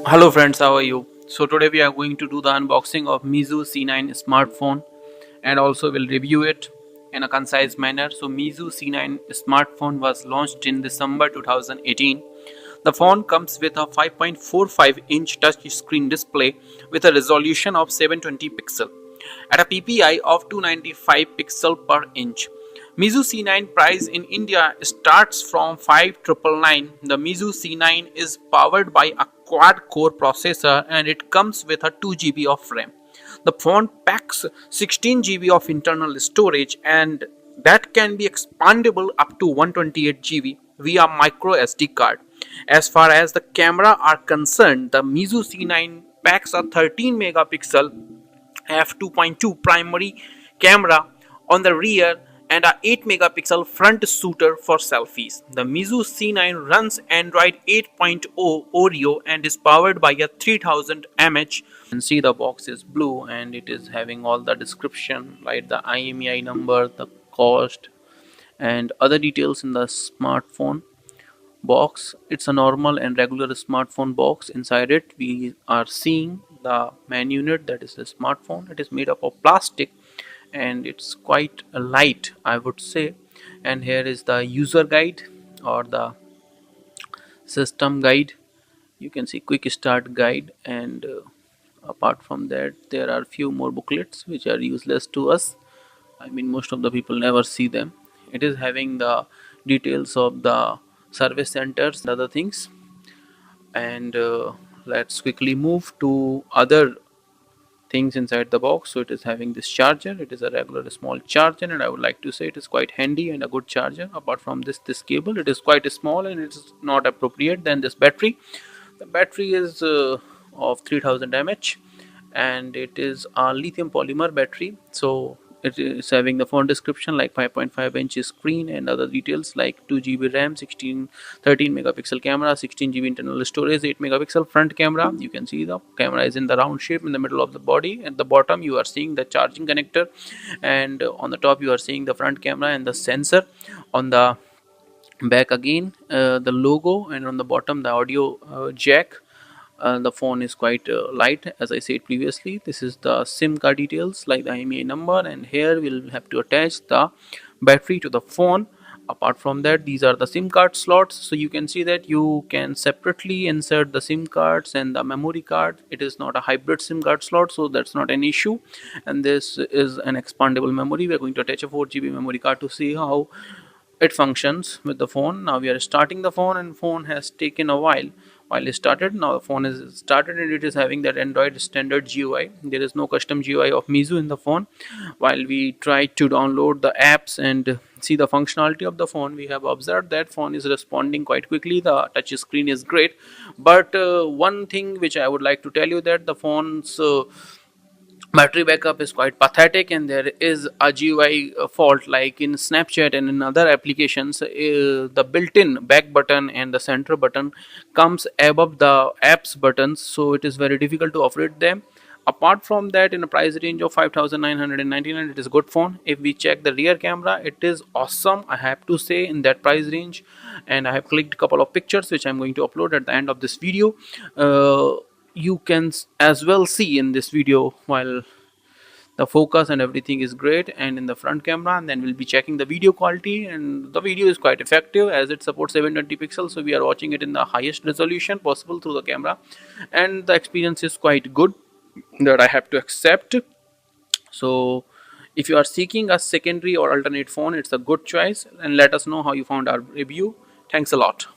Hello friends, how are you? So today we are going to do the unboxing of Meizu C9 smartphone and also will review it in a concise manner. So Meizu C9 smartphone was launched in December 2018. The phone comes with a 5.45-inch touch screen display with a resolution of 720 pixel at a PPI of 295 pixel per inch. Meizu C9 price in India starts from 5999. The Meizu C9 is powered by a quad-core processor and it comes with a 2 GB of RAM. The phone packs 16 GB of internal storage and that can be expandable up to 128 GB via micro SD card. As far as the camera are concerned, the Meizu C9 packs a 13 megapixel f2.2 primary camera on the rear and a 8 megapixel front shooter for selfies. The Meizu C9 runs Android 8.0 Oreo and is powered by a 3000 mAh. You can see the box is blue and it is having all the description like the IMEI number, the cost and other details in the smartphone box. It's a normal and regular smartphone box. Inside it we are seeing the main unit, that is the smartphone. It is made up of plastic and it's quite light, I would say. And here is the user guide or the system guide. You can see quick start guide and apart from that there are few more booklets which are useless to us. I mean, most of the people never see them. It is having the details of the service centers and other things. And let's quickly move to other things inside the box. So it is having this charger. It is a regular small charger and I would like to say it is quite handy and a good charger. Apart from this cable, it is quite small and it is not appropriate. Then this battery, the battery is of 3000 mAh and it is a lithium polymer battery. So it is having the phone description like 5.5-inch screen and other details like 2 GB RAM, 13 megapixel camera, 16 GB internal storage, 8 megapixel front camera. You can see the camera is in the round shape in the middle of the body. At the bottom you are seeing the charging connector and on the top you are seeing the front camera and the sensor. On the back again the logo and on the bottom the audio jack. The phone is quite light, as I said previously. This is the SIM card details like the IMEI number, and here we'll have to attach the battery to the phone. Apart from that, these are the SIM card slots, so you can see that you can separately insert the SIM cards and the memory card. It is not a hybrid SIM card slot, so that's not an issue. And this is an expandable memory. We are going to attach a 4 GB memory card to see how it functions with the phone. Now we are starting the phone and phone has taken a while it started. Now the phone is started and it is having that Android standard GUI. There is no custom GUI of Meizu in the phone. While we try to download the apps and see the functionality of the phone, we have observed that phone is responding quite quickly. The touch screen is great, but one thing which I would like to tell you that the phone's battery backup is quite pathetic and there is a GUI fault like in Snapchat and in other applications. The built-in back button and the center button comes above the apps buttons, so it is very difficult to operate them. Apart from that, in a price range of 5999, it is a good phone. If we check the rear camera, it is awesome, I have to say, in that price range. And I have clicked a couple of pictures which I'm going to upload at the end of this video. You can as well see in this video while the focus and everything is great and in the front camera, and then we'll be checking the video quality, and the video is quite effective as it supports 720 pixels, so we are watching it in the highest resolution possible through the camera, and the experience is quite good, that I have to accept. So if you are seeking a secondary or alternate phone, it's a good choice, and let us know how you found our review. Thanks a lot.